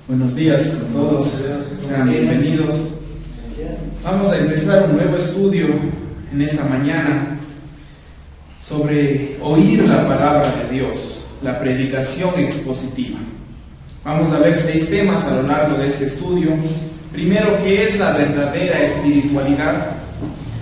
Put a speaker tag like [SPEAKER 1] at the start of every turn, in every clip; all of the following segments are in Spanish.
[SPEAKER 1] Buenos días con todos, sean bienvenidos. Vamos a empezar un nuevo estudio en esta mañana sobre oír la palabra de Dios, la predicación expositiva. Vamos a ver 6 temas a lo largo de este estudio. Primero, ¿qué es la verdadera espiritualidad?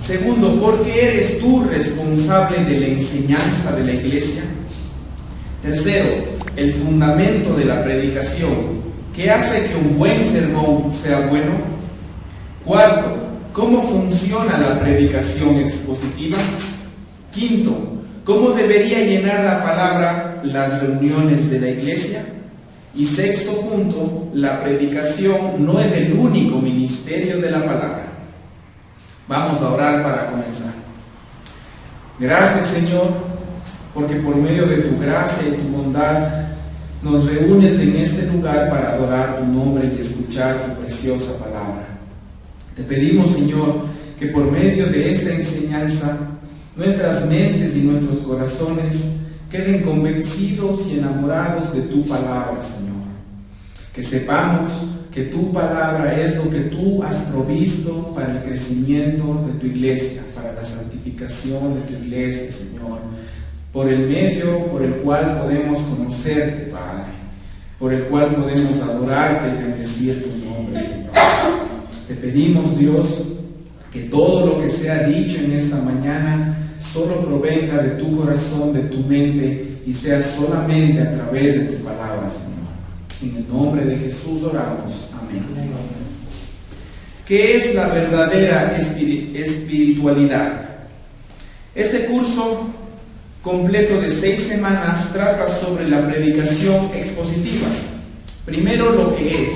[SPEAKER 1] Segundo, ¿por qué eres tú responsable de la enseñanza de la iglesia? Tercero, el fundamento de la predicación. ¿Qué hace que un buen sermón sea bueno? Cuarto, ¿cómo funciona la predicación expositiva? Quinto, ¿cómo debería llenar la palabra las reuniones de la iglesia? Y sexto punto, la predicación no es el único ministerio de la palabra. Vamos a orar para comenzar. Gracias, Señor, porque por medio de tu gracia y tu bondad nos reúnes en este lugar para adorar tu nombre y escuchar tu preciosa palabra. Te pedimos, Señor, que por medio de esta enseñanza nuestras mentes y nuestros corazones queden convencidos y enamorados de tu palabra, Señor. Que sepamos que tu palabra es lo que tú has provisto para el crecimiento de tu iglesia, para la santificación de tu iglesia, Señor. Por el medio por el cual podemos conocerte, Padre, por el cual podemos adorarte y bendecir tu nombre, Señor. Te pedimos, Dios, que todo lo que sea dicho en esta mañana solo provenga de tu corazón, de tu mente, y sea solamente a través de tu palabra, Señor. En el nombre de Jesús oramos. Amén. ¿Qué es la verdadera espiritualidad? Este curso completo de 6 semanas trata sobre la predicación expositiva. Primero, lo que es.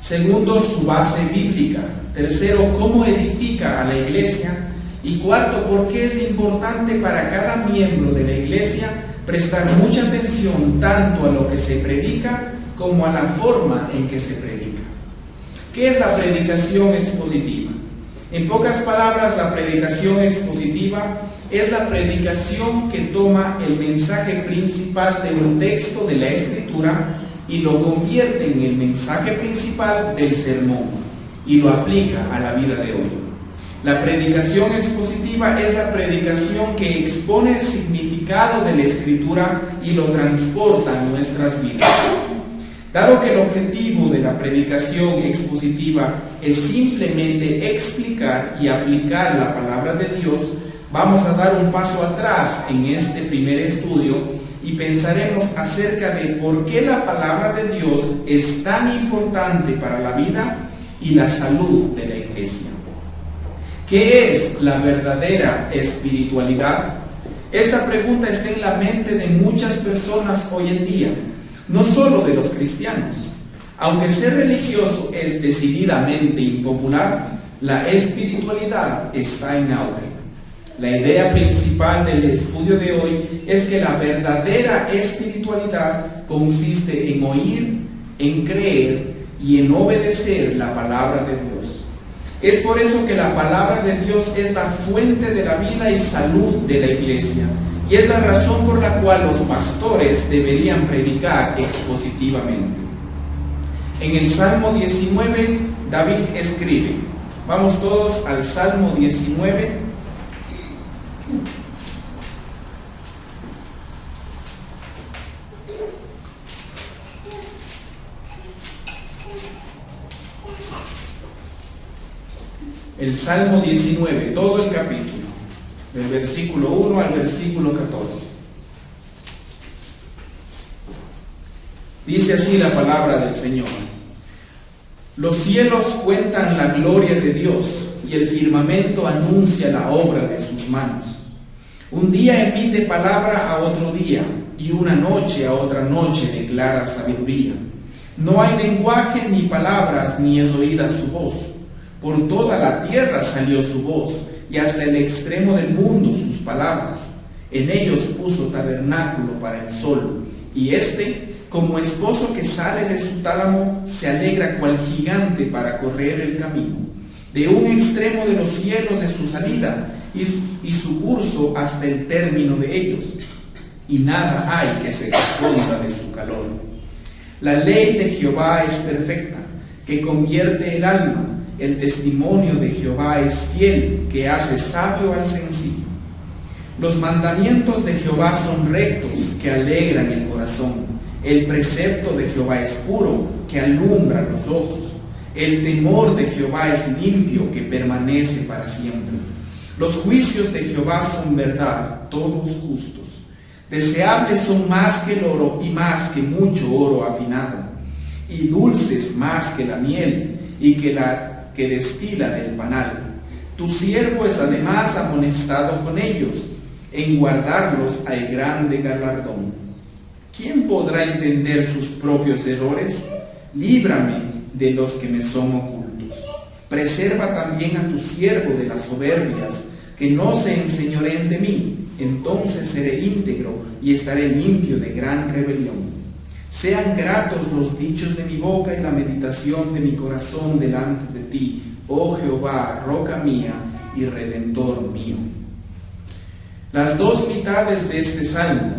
[SPEAKER 1] Segundo, su base bíblica. Tercero, cómo edifica a la iglesia. Y cuarto, por qué es importante para cada miembro de la iglesia prestar mucha atención tanto a lo que se predica como a la forma en que se predica. ¿Qué es la predicación expositiva? En pocas palabras, la predicación expositiva es la predicación que toma el mensaje principal de un texto de la Escritura y lo convierte en el mensaje principal del sermón y lo aplica a la vida de hoy. La predicación expositiva es la predicación que expone el significado de la Escritura y lo transporta a nuestras vidas. Dado que el objetivo de la predicación expositiva es simplemente explicar y aplicar la palabra de Dios, vamos a dar un paso atrás en este primer estudio y pensaremos acerca de por qué la palabra de Dios es tan importante para la vida y la salud de la iglesia. ¿Qué es la verdadera espiritualidad? Esta pregunta está en la mente de muchas personas hoy en día, no solo de los cristianos. Aunque ser religioso es decididamente impopular, la espiritualidad está en auge. La idea principal del estudio de hoy es que la verdadera espiritualidad consiste en oír, en creer y en obedecer la palabra de Dios. Es por eso que la palabra de Dios es la fuente de la vida y salud de la iglesia, y es la razón por la cual los pastores deberían predicar expositivamente. En el Salmo 19, David escribe, vamos todos al Salmo 19, el Salmo 19, todo el capítulo, del versículo 1 al versículo 14. Dice así la palabra del Señor: Los cielos cuentan la gloria de Dios, y el firmamento anuncia la obra de sus manos. Un día emite palabra a otro día, y una noche a otra noche declara sabiduría. No hay lenguaje ni palabras, ni es oída su voz. Por toda la tierra salió su voz, y hasta el extremo del mundo sus palabras. En ellos puso tabernáculo para el sol, y éste, como esposo que sale de su tálamo, se alegra cual gigante para correr el camino. De un extremo de los cielos es su salida, y su curso hasta el término de ellos, y nada hay que se esconda de su calor. La ley de Jehová es perfecta, que convierte el alma. El testimonio de Jehová es fiel, que hace sabio al sencillo. Los mandamientos de Jehová son rectos, que alegran el corazón. El precepto de Jehová es puro, que alumbra los ojos. El temor de Jehová es limpio, que permanece para siempre. Los juicios de Jehová son verdad, todos justos. Deseables son más que el oro y más que mucho oro afinado, y dulces más que la miel y que la que destila del panal. Tu siervo es además amonestado con ellos. En guardarlos hay grande galardón. ¿Quién podrá entender sus propios errores? Líbrame de los que me son ocultos. Preserva también a tu siervo de las soberbias, que no se enseñoreen de mí. Entonces seré íntegro y estaré limpio de gran rebelión. Sean gratos los dichos de mi boca y la meditación de mi corazón delante de ti, oh Jehová, roca mía y redentor mío. Las dos mitades de este salmo,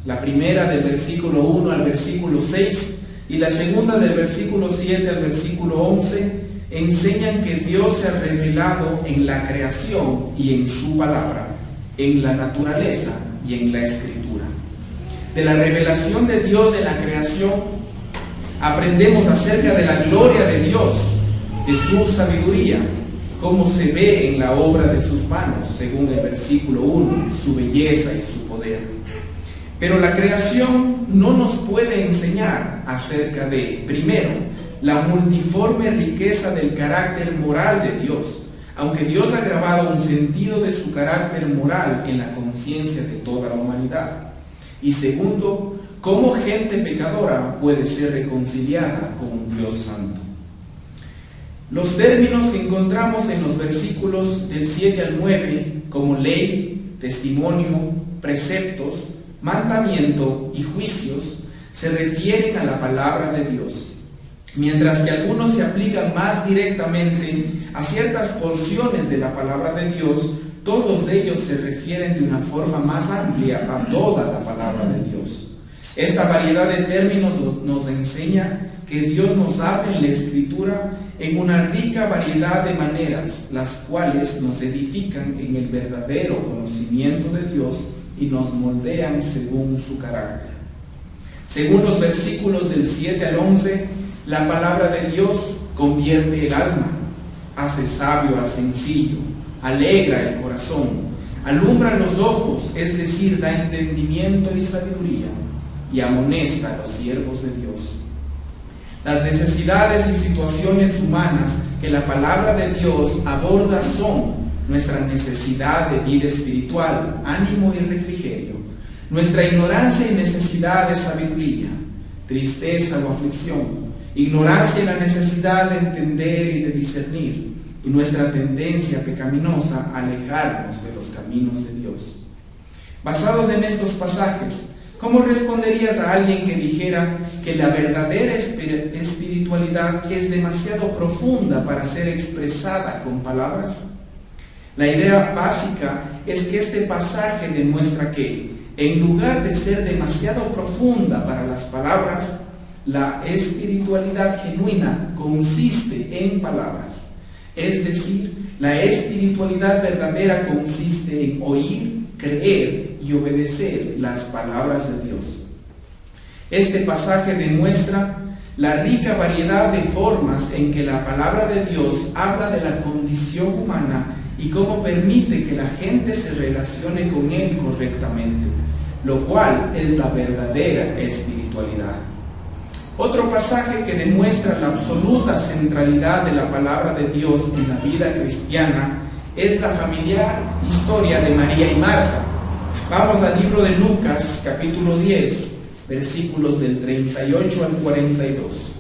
[SPEAKER 1] la primera del versículo 1 al versículo 6 y la segunda del versículo 7 al versículo 11, enseñan que Dios se ha revelado en la creación y en su palabra, en la naturaleza y en la escritura. De la revelación de Dios en la creación, aprendemos acerca de la gloria de Dios, de su sabiduría, cómo se ve en la obra de sus manos, según el versículo 1, su belleza y su poder. Pero la creación no nos puede enseñar acerca de, primero, la multiforme riqueza del carácter moral de Dios, aunque Dios ha grabado un sentido de su carácter moral en la conciencia de toda la humanidad. Y segundo, cómo gente pecadora puede ser reconciliada con un Dios santo. Los términos que encontramos en los versículos del 7 al 9, como ley, testimonio, preceptos, mandamiento y juicios, se refieren a la palabra de Dios, mientras que algunos se aplican más directamente a ciertas porciones de la palabra de Dios. Todos ellos se refieren de una forma más amplia a toda la palabra de Dios. Esta variedad de términos nos enseña que Dios nos habla en la Escritura en una rica variedad de maneras, las cuales nos edifican en el verdadero conocimiento de Dios y nos moldean según su carácter. Según los versículos del 7 al 11, la palabra de Dios convierte el alma, hace sabio al sencillo, alegra el corazón, alumbra los ojos, es decir, da entendimiento y sabiduría, y amonesta a los siervos de Dios. Las necesidades y situaciones humanas que la palabra de Dios aborda son nuestra necesidad de vida espiritual, ánimo y refrigerio, nuestra ignorancia y necesidad de sabiduría, tristeza o aflicción, ignorancia y la necesidad de entender y de discernir, y nuestra tendencia pecaminosa a alejarnos de los caminos de Dios. Basados en estos pasajes, ¿cómo responderías a alguien que dijera que la verdadera espiritualidad es demasiado profunda para ser expresada con palabras? La idea básica es que este pasaje demuestra que, en lugar de ser demasiado profunda para las palabras, la espiritualidad genuina consiste en palabras. Es decir, la espiritualidad verdadera consiste en oír, creer y obedecer las palabras de Dios. Este pasaje demuestra la rica variedad de formas en que la palabra de Dios habla de la condición humana y cómo permite que la gente se relacione con Él correctamente, lo cual es la verdadera espiritualidad. Otro pasaje que demuestra la absoluta centralidad de la palabra de Dios en la vida cristiana es la familiar historia de María y Marta. Vamos al libro de Lucas, capítulo 10, versículos del 38 al 42.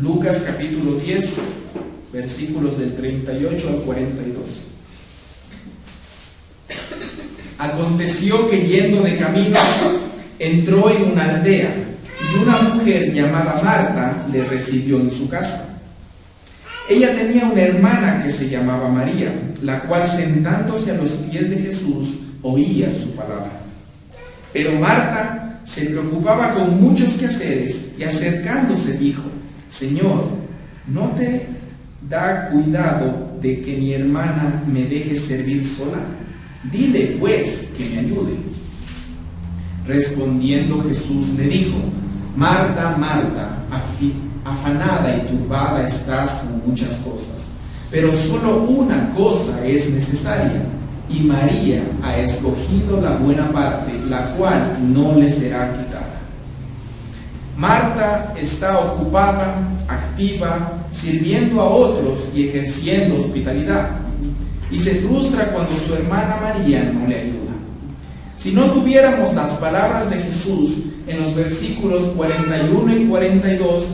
[SPEAKER 1] Lucas capítulo 10, versículos del 38 al 42. Aconteció que yendo de camino, entró en una aldea, y una mujer llamada Marta le recibió en su casa. Ella tenía una hermana que se llamaba María, la cual sentándose a los pies de Jesús oía su palabra. Pero Marta se preocupaba con muchos quehaceres y acercándose dijo: Señor, ¿no te da cuidado de que mi hermana me deje servir sola? Dile pues que me ayude. Respondiendo Jesús le dijo: Marta, Marta, afanada y turbada estás con muchas cosas, pero solo una cosa es necesaria, y María ha escogido la buena parte, la cual no le será quitada. Marta está ocupada, activa, sirviendo a otros y ejerciendo hospitalidad, y se frustra cuando su hermana María no le ayuda. Si no tuviéramos las palabras de Jesús en los versículos 41 y 42,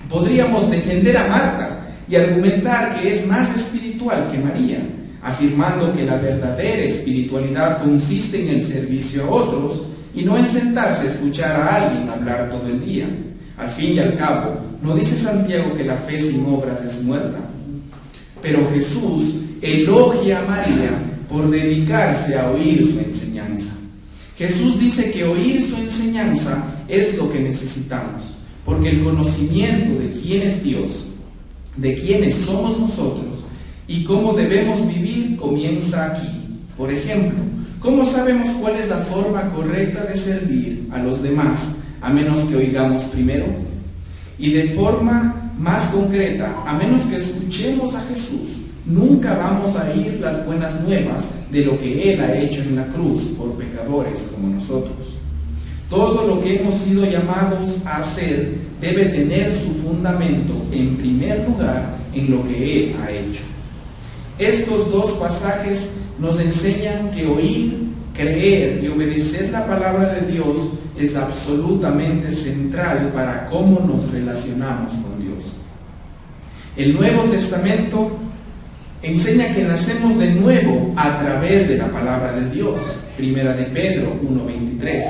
[SPEAKER 1] podríamos defender a Marta y argumentar que es más espiritual que María, afirmando que la verdadera espiritualidad consiste en el servicio a otros y no en sentarse a escuchar a alguien hablar todo el día. Al fin y al cabo, ¿no dice Santiago que la fe sin obras es muerta? Pero Jesús elogia a María por dedicarse a oír su enseñanza. Jesús dice que oír su enseñanza es lo que necesitamos, porque el conocimiento de quién es Dios, de quiénes somos nosotros y cómo debemos vivir comienza aquí. Por ejemplo, ¿cómo sabemos cuál es la forma correcta de servir a los demás a menos que oigamos primero? Y de forma más concreta, a menos que escuchemos a Jesús, nunca vamos a oír las buenas nuevas de lo que Él ha hecho en la cruz por pecadores como nosotros. Todo lo que hemos sido llamados a hacer debe tener su fundamento, en primer lugar, en lo que Él ha hecho. Estos dos pasajes nos enseñan que oír, creer y obedecer la palabra de Dios es absolutamente central para cómo nos relacionamos con Dios. El Nuevo Testamento enseña que nacemos de nuevo a través de la palabra de Dios, Primera de Pedro 1:23,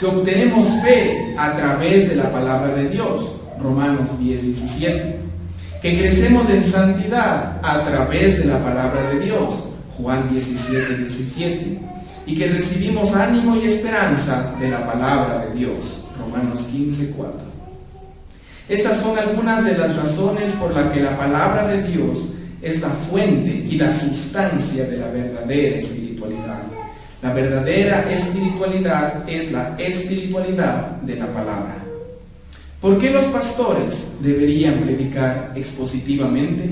[SPEAKER 1] que obtenemos fe a través de la palabra de Dios, Romanos 10:17, que crecemos en santidad a través de la palabra de Dios, Juan 17:17, y que recibimos ánimo y esperanza de la palabra de Dios, Romanos 15:4. Estas son algunas de las razones por las que la palabra de Dios es la fuente y la sustancia de la verdadera espiritualidad. La verdadera espiritualidad es la espiritualidad de la palabra. ¿Por qué los pastores deberían predicar expositivamente?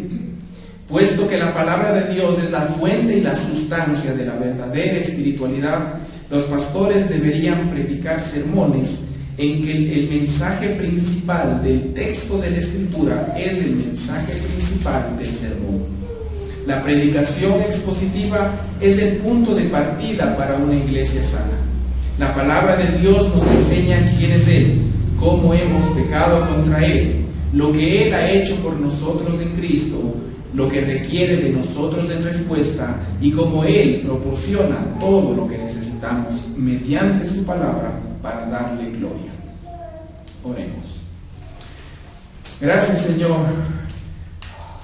[SPEAKER 1] Puesto que la palabra de Dios es la fuente y la sustancia de la verdadera espiritualidad, los pastores deberían predicar sermones en que el mensaje principal del texto de la Escritura es el mensaje principal del sermón. La predicación expositiva es el punto de partida para una iglesia sana. La palabra de Dios nos enseña quién es Él, cómo hemos pecado contra Él, lo que Él ha hecho por nosotros en Cristo, lo que requiere de nosotros en respuesta y cómo Él proporciona todo lo que necesitamos mediante su palabra para darle gloria. Oremos. Gracias, Señor,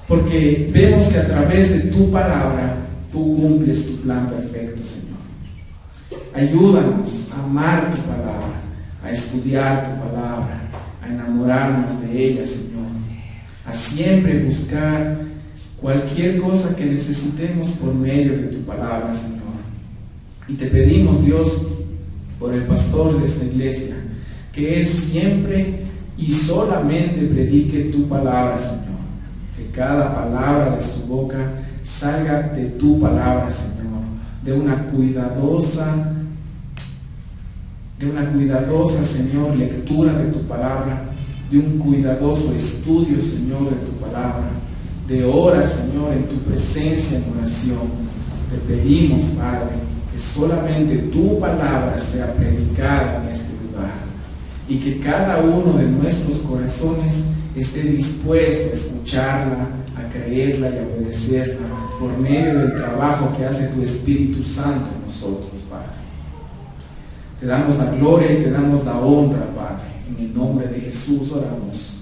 [SPEAKER 1] porque vemos que a través de tu palabra tú cumples tu plan perfecto, Señor. Ayúdanos a amar tu palabra, a estudiar tu palabra, a enamorarnos de ella, Señor, a siempre buscar cualquier cosa que necesitemos por medio de tu palabra, Señor. Y te pedimos, Dios, por el pastor de esta iglesia, que él siempre y solamente predique tu palabra, Señor. Que cada palabra de su boca salga de tu palabra, Señor, de una cuidadosa, Señor, lectura de tu palabra, de un cuidadoso estudio, Señor, de tu palabra, de horas, Señor, en tu presencia en oración. Te pedimos, Padre, que solamente tu palabra sea predicada en este lugar y que cada uno de nuestros corazones esté dispuesto a escucharla, a creerla y a obedecerla por medio del trabajo que hace tu Espíritu Santo en nosotros, Padre. Te damos la gloria y te damos la honra, Padre, en Jesús oramos.